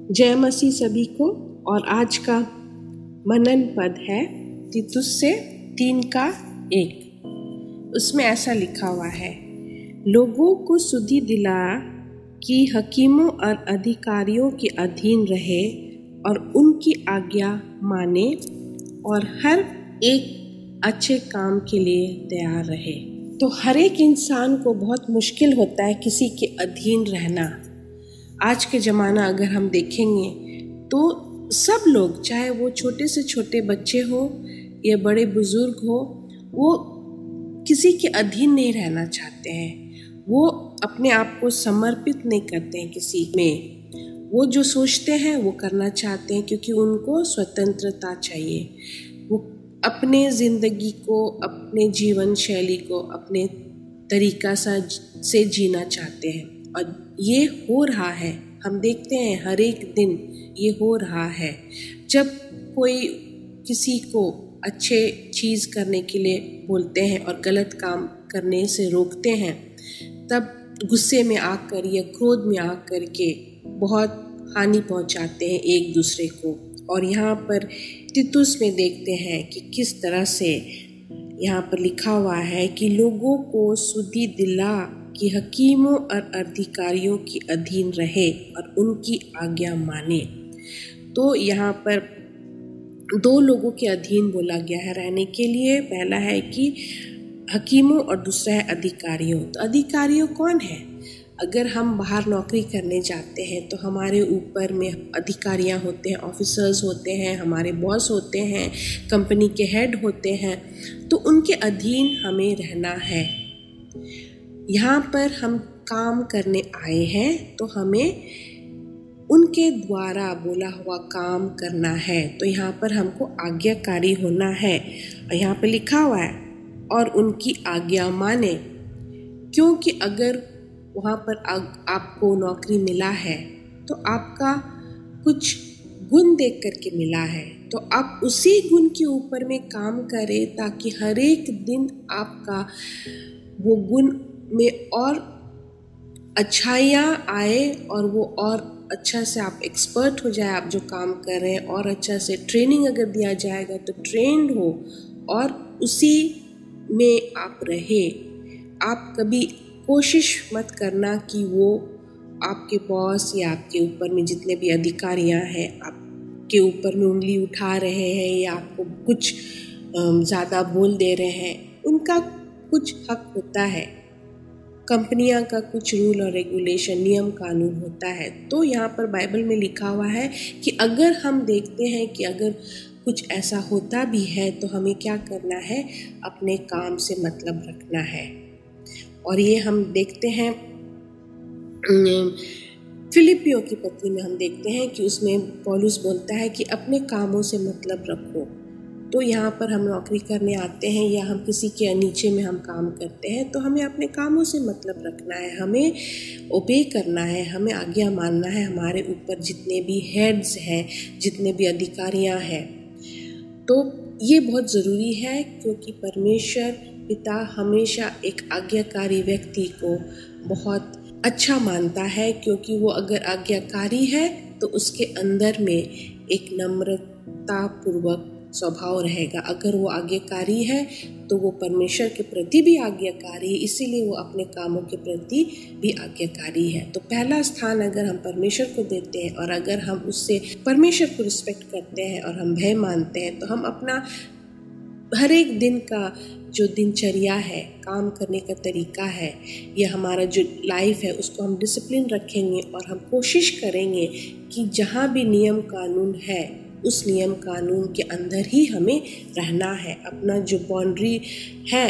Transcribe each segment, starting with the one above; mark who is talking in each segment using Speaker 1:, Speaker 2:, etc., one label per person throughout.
Speaker 1: जय मसीह सभी को। और आज का मनन पद है तीतुस से 3:1। उसमें ऐसा लिखा हुआ है, लोगों को सुधि दिला कि हकीमों और अधिकारियों के अधीन रहे और उनकी आज्ञा माने और हर एक अच्छे काम के लिए तैयार रहे। तो हर एक इंसान को बहुत मुश्किल होता है किसी के अधीन रहना। आज के ज़माना अगर हम देखेंगे तो सब लोग, चाहे वो छोटे से छोटे बच्चे हो या बड़े बुजुर्ग हो, वो किसी के अधीन नहीं रहना चाहते हैं। वो अपने आप को समर्पित नहीं करते हैं किसी में। वो जो सोचते हैं वो करना चाहते हैं क्योंकि उनको स्वतंत्रता चाहिए। वो अपने ज़िंदगी को, अपने जीवन शैली को अपने तरीका से जीना चाहते हैं। और ये हो रहा है, हम देखते हैं हर एक दिन ये हो रहा है। जब कोई किसी को अच्छे चीज़ करने के लिए बोलते हैं और गलत काम करने से रोकते हैं, तब गुस्से में आकर या क्रोध में आकर के बहुत हानि पहुंचाते हैं एक दूसरे को। और यहाँ पर तीतुस में देखते हैं कि किस तरह से यहाँ पर लिखा हुआ है कि लोगों को सुधि दिला कि हकीमों और अधिकारियों के अधीन रहे और उनकी आज्ञा माने। तो यहाँ पर दो लोगों के अधीन बोला गया है रहने के लिए। पहला है कि हकीमों और दूसरा है अधिकारियों। तो अधिकारियों कौन है? अगर हम बाहर नौकरी करने जाते हैं तो हमारे ऊपर में अधिकारियाँ होते हैं, ऑफिसर्स होते हैं, हमारे बॉस होते हैं, कंपनी के हेड होते हैं। तो उनके अधीन हमें रहना है। यहाँ पर हम काम करने आए हैं तो हमें उनके द्वारा बोला हुआ काम करना है। तो यहाँ पर हमको आज्ञाकारी होना है। और यहाँ पर लिखा हुआ है और उनकी आज्ञा माने, क्योंकि अगर वहाँ पर आपको नौकरी मिला है तो आपका कुछ गुण देख करके मिला है, तो आप उसी गुण के ऊपर में काम करें ताकि हर एक दिन आपका वो गुण में और अच्छाइयाँ आए और वो और अच्छा से आप एक्सपर्ट हो जाए। आप जो काम कर रहे हैं और अच्छा से ट्रेनिंग अगर दिया जाएगा तो ट्रेंड हो और उसी में आप रहे। आप कभी कोशिश मत करना कि वो आपके बॉस या आपके ऊपर में जितने भी अधिकारियाँ हैं आपके ऊपर में उंगली उठा रहे हैं या आपको कुछ ज़्यादा बोल दे रहे हैं। उनका कुछ हक होता है, कंपनियां का कुछ रूल और रेगुलेशन, नियम कानून होता है। तो यहाँ पर बाइबल में लिखा हुआ है कि अगर हम देखते हैं कि अगर कुछ ऐसा होता भी है तो हमें क्या करना है, अपने काम से मतलब रखना है। और ये हम देखते हैं फिलिपियों की पत्री में हम देखते हैं कि उसमें पौलुस बोलता है कि अपने कामों से मतलब रखो। तो यहाँ पर हम नौकरी करने आते हैं या हम किसी के नीचे में हम काम करते हैं तो हमें अपने कामों से मतलब रखना है, हमें ओबे करना है, हमें आज्ञा मानना है। हमारे ऊपर जितने भी हेड्स हैं, जितने भी अधिकारियाँ हैं, तो ये बहुत ज़रूरी है क्योंकि परमेश्वर पिता हमेशा एक आज्ञाकारी व्यक्ति को बहुत अच्छा मानता है। क्योंकि वो अगर आज्ञाकारी है तो उसके अंदर में एक नम्रता पूर्वक स्वभाव रहेगा। अगर वो आज्ञाकारी है तो वो परमेश्वर के प्रति भी आज्ञाकारी है, इसीलिए वो अपने कामों के प्रति भी आज्ञाकारी है। तो पहला स्थान अगर हम परमेश्वर को देते हैं और अगर हम उससे परमेश्वर को रिस्पेक्ट करते हैं और हम भय मानते हैं, तो हम अपना हर एक दिन का जो दिनचर्या है, काम करने का तरीका है, या हमारा जो लाइफ है, उसको हम डिसिप्लिन रखेंगे और हम कोशिश करेंगे कि जहाँ भी नियम कानून है उस नियम कानून के अंदर ही हमें रहना है। अपना जो बाउंड्री है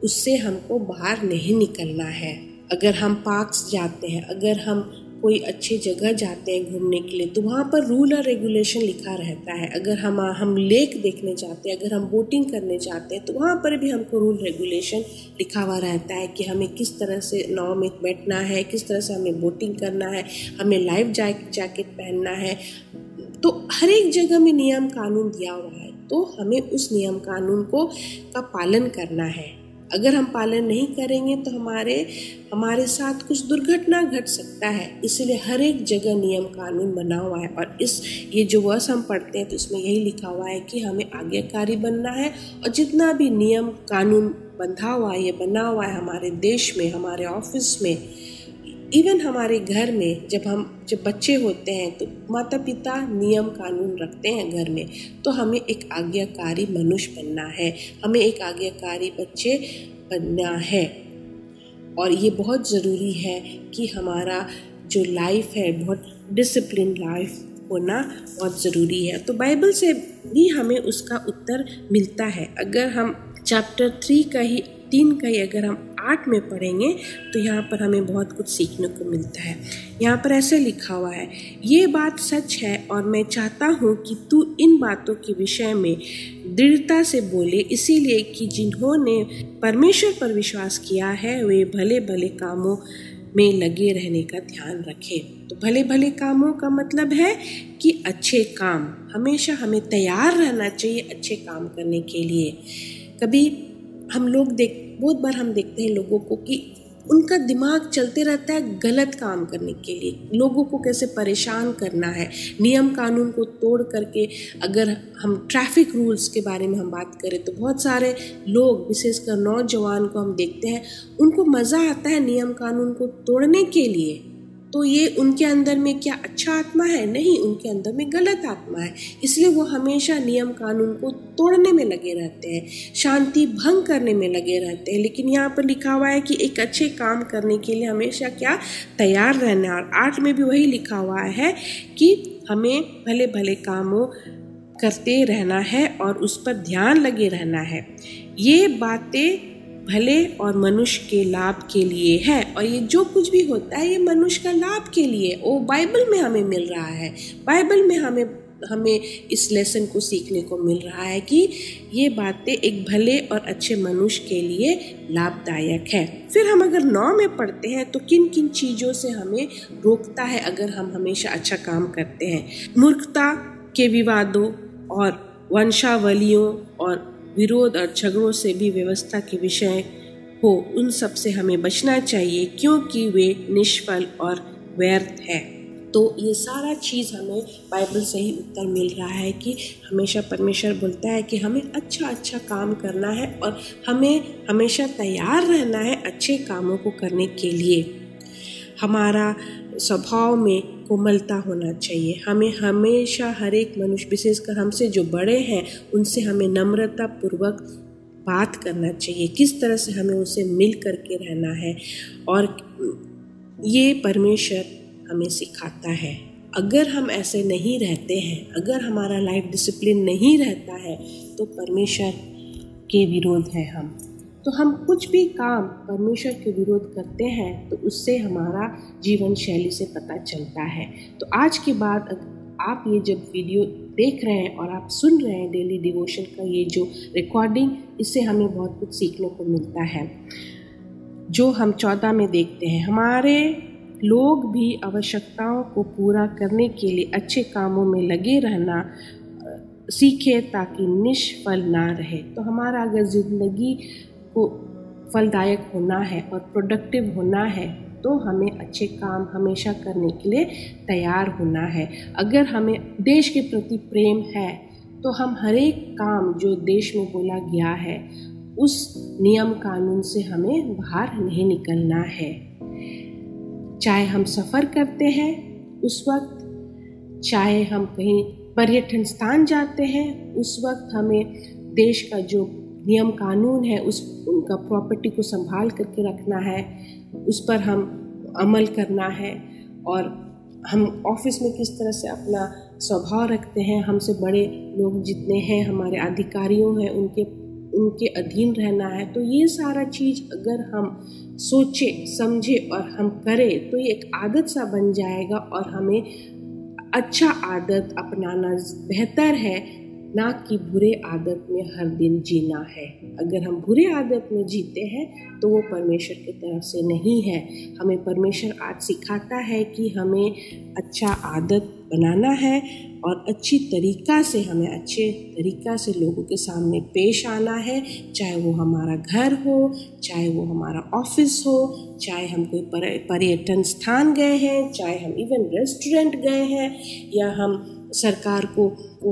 Speaker 1: उससे हमको बाहर नहीं निकलना है। अगर हम पार्क्स जाते हैं, अगर हम कोई अच्छी जगह जाते हैं घूमने के लिए, तो वहाँ पर रूल और रेगुलेशन लिखा रहता है। अगर हम लेक देखने जाते हैं, अगर हम बोटिंग करने जाते हैं, तो वहाँ पर भी हमको रूल रेगुलेशन लिखा हुआ रहता है कि हमें किस तरह से नाव में बैठना है, किस तरह से हमें बोटिंग करना है, हमें लाइफ जैकेट पहनना है। तो हर एक जगह में नियम कानून दिया हुआ है, तो हमें उस नियम कानून का पालन करना है। अगर हम पालन नहीं करेंगे तो हमारे साथ कुछ दुर्घटना घट सकता है। इसलिए हर एक जगह नियम कानून बना हुआ है। और ये जो वर्स हम पढ़ते हैं तो इसमें यही लिखा हुआ है कि हमें आज्ञाकारी बनना है। और जितना भी नियम कानून बंधा हुआ है, ये बना हुआ है हमारे देश में, हमारे ऑफिस में, इवन हमारे घर में। जब बच्चे होते हैं तो माता पिता नियम कानून रखते हैं घर में, तो हमें एक आज्ञाकारी मनुष्य बनना है, हमें एक आज्ञाकारी बच्चे बनना है। और ये बहुत ज़रूरी है कि हमारा जो लाइफ है बहुत डिसिप्लिन लाइफ होना बहुत ज़रूरी है। तो बाइबल से भी हमें उसका उत्तर मिलता है। अगर हम चैप्टर 3 का ही अगर हम 8 में पढ़ेंगे तो यहाँ पर हमें बहुत कुछ सीखने को मिलता है। यहाँ पर ऐसे लिखा हुआ है, ये बात सच है और मैं चाहता हूँ कि तू इन बातों के विषय में दृढ़ता से बोले, इसीलिए कि जिन्होंने परमेश्वर पर विश्वास किया है वे भले भले कामों में लगे रहने का ध्यान रखें। तो भले भले कामों का मतलब है कि अच्छे काम, हमेशा हमें तैयार रहना चाहिए अच्छे काम करने के लिए। कभी बहुत बार हम देखते हैं लोगों को कि उनका दिमाग चलते रहता है गलत काम करने के लिए, लोगों को कैसे परेशान करना है, नियम कानून को तोड़ करके। अगर हम ट्रैफिक रूल्स के बारे में हम बात करें तो बहुत सारे लोग, विशेषकर नौजवान को हम देखते हैं, उनको मज़ा आता है नियम कानून को तोड़ने के लिए। तो ये उनके अंदर में क्या अच्छा आत्मा है? नहीं, उनके अंदर में गलत आत्मा है। इसलिए वो हमेशा नियम कानून को तोड़ने में लगे रहते हैं, शांति भंग करने में लगे रहते हैं। लेकिन यहाँ पर लिखा हुआ है कि एक अच्छे काम करने के लिए हमेशा क्या तैयार रहना है। और 8 में भी वही लिखा हुआ है कि हमें भले भले कामों करते रहना है और उस पर ध्यान लगे रहना है। ये बातें भले और मनुष्य के लाभ के लिए है। और ये जो कुछ भी होता है ये मनुष्य का लाभ के लिए, वो बाइबल में हमें मिल रहा है। बाइबल में हमें इस लेसन को सीखने को मिल रहा है कि ये बातें एक भले और अच्छे मनुष्य के लिए लाभदायक है। फिर हम अगर 9 में पढ़ते हैं तो किन किन चीज़ों से हमें रोकता है अगर हम हमेशा अच्छा काम करते हैं। मूर्खता के विवादों और वंशावलियों और विरोध और झगड़ों से भी व्यवस्था के विषय हो, उन सब से हमें बचना चाहिए क्योंकि वे निष्फल और व्यर्थ है। तो ये सारा चीज़ हमें बाइबल से ही उत्तर मिल रहा है कि हमेशा परमेश्वर बोलता है कि हमें अच्छा काम करना है और हमें हमेशा तैयार रहना है अच्छे कामों को करने के लिए। हमारा स्वभाव में कोमलता होना चाहिए। हमें हमेशा हर एक मनुष्य, विशेषकर हमसे जो बड़े हैं, उनसे हमें नम्रता पूर्वक बात करना चाहिए। किस तरह से हमें उनसे मिल करके रहना है, और ये परमेश्वर हमें सिखाता है। अगर हम ऐसे नहीं रहते हैं, अगर हमारा लाइफ डिसिप्लिन नहीं रहता है, तो परमेश्वर के विरोध है हम। तो हम कुछ भी काम परमेश्वर के विरोध करते हैं तो उससे हमारा जीवन शैली से पता चलता है। तो आज के बाद आप ये जब वीडियो देख रहे हैं और आप सुन रहे हैं डेली डिवोशन का ये जो रिकॉर्डिंग, इससे हमें बहुत कुछ सीखने को मिलता है। जो हम 14 में देखते हैं, हमारे लोग भी आवश्यकताओं को पूरा करने के लिए अच्छे कामों में लगे रहना सीखे ताकि निष्फल ना रहे। तो हमारा अगर ज़िंदगी को फलदायक होना है और प्रोडक्टिव होना है तो हमें अच्छे काम हमेशा करने के लिए तैयार होना है। अगर हमें देश के प्रति प्रेम है तो हम हर एक काम जो देश में बोला गया है उस नियम कानून से हमें बाहर नहीं निकलना है। चाहे हम सफ़र करते हैं उस वक्त, चाहे हम कहीं पर्यटन स्थान जाते हैं उस वक्त, हमें देश का जो नियम कानून है उनका प्रॉपर्टी को संभाल करके रखना है, उस पर हम अमल करना है। और हम ऑफिस में किस तरह से अपना स्वभाव रखते हैं, हमसे बड़े लोग जितने हैं, हमारे अधिकारियों हैं, उनके अधीन रहना है। तो ये सारा चीज़ अगर हम सोचे समझे और हम करें तो ये एक आदत सा बन जाएगा और हमें अच्छा आदत अपनाना बेहतर है ना कि बुरे आदत में हर दिन जीना है। अगर हम बुरे आदत में जीते हैं तो वो परमेश्वर की तरफ से नहीं है। हमें परमेश्वर आज सिखाता है कि हमें अच्छा आदत बनाना है और अच्छे तरीका से लोगों के सामने पेश आना है, चाहे वो हमारा घर हो, चाहे वो हमारा ऑफिस हो, चाहे हम कोई पर्यटन स्थान गए हैं, चाहे हम इवन रेस्टोरेंट गए हैं, या हम सरकार को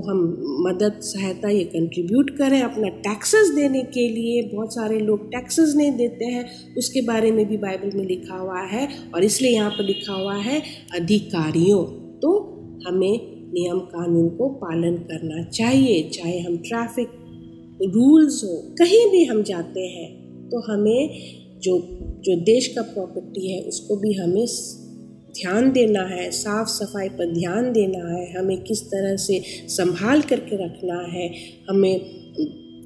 Speaker 1: हम मदद सहायता ये कंट्रीब्यूट करें अपना टैक्सेस देने के लिए। बहुत सारे लोग टैक्सेस नहीं देते हैं, उसके बारे में भी बाइबल में लिखा हुआ है, और इसलिए यहाँ पर लिखा हुआ है अधिकारियों। तो हमें नियम कानून को पालन करना चाहिए, चाहे हम ट्रैफिक रूल्स हो, कहीं भी हम जाते हैं तो हमें जो देश का प्रॉपर्टी है उसको भी हमें ध्यान देना है, साफ सफाई पर ध्यान देना है, हमें किस तरह से संभाल करके रखना है, हमें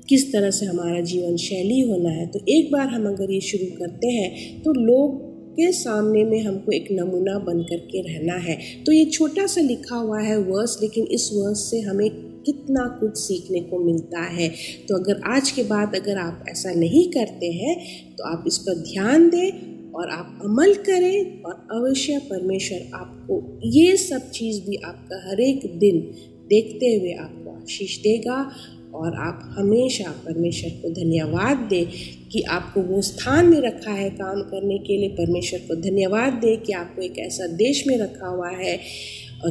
Speaker 1: किस तरह से हमारा जीवन शैली होना है। तो एक बार हम अगर ये शुरू करते हैं तो लोग के सामने में हमको एक नमूना बन करके रहना है। तो ये छोटा सा लिखा हुआ है वर्स, लेकिन इस वर्स से हमें कितना कुछ सीखने को मिलता है। तो अगर आज के बाद अगर आप ऐसा नहीं करते हैं तो आप इस पर ध्यान दें और आप अमल करें, और अवश्य परमेश्वर आपको ये सब चीज़ भी आपका हर एक दिन देखते हुए आपको आशीष देगा, और आप हमेशा परमेश्वर को धन्यवाद दें कि आपको वो स्थान में रखा है काम करने के लिए। परमेश्वर को धन्यवाद दें कि आपको एक ऐसा देश में रखा हुआ है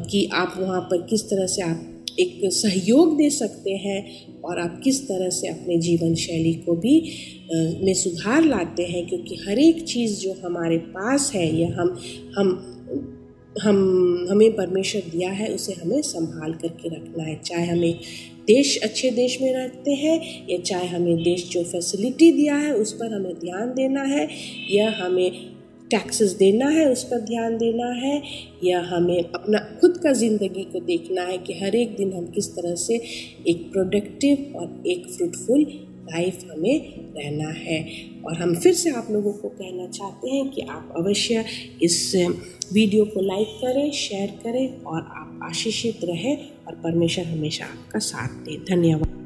Speaker 1: कि आप वहाँ पर किस तरह से आप एक सहयोग दे सकते हैं, और आप किस तरह से अपने जीवन शैली को भी में सुधार लाते हैं, क्योंकि हर एक चीज़ जो हमारे पास है या हमें परमेश्वर दिया है उसे हमें संभाल करके रखना है। चाहे हम एक अच्छे देश में रहते हैं, या चाहे हमें देश जो फैसिलिटी दिया है उस पर हमें ध्यान देना है, या हमें टैक्सेस देना है उस पर ध्यान देना है, या हमें अपना खुद का ज़िंदगी को देखना है कि हर एक दिन हम किस तरह से एक प्रोडक्टिव और एक फ्रूटफुल लाइफ हमें रहना है। और हम फिर से आप लोगों को कहना चाहते हैं कि आप अवश्य इस वीडियो को लाइक करें, शेयर करें, और आप आशीषित रहें, और परमेश्वर हमेशा आपका साथ दे। धन्यवाद।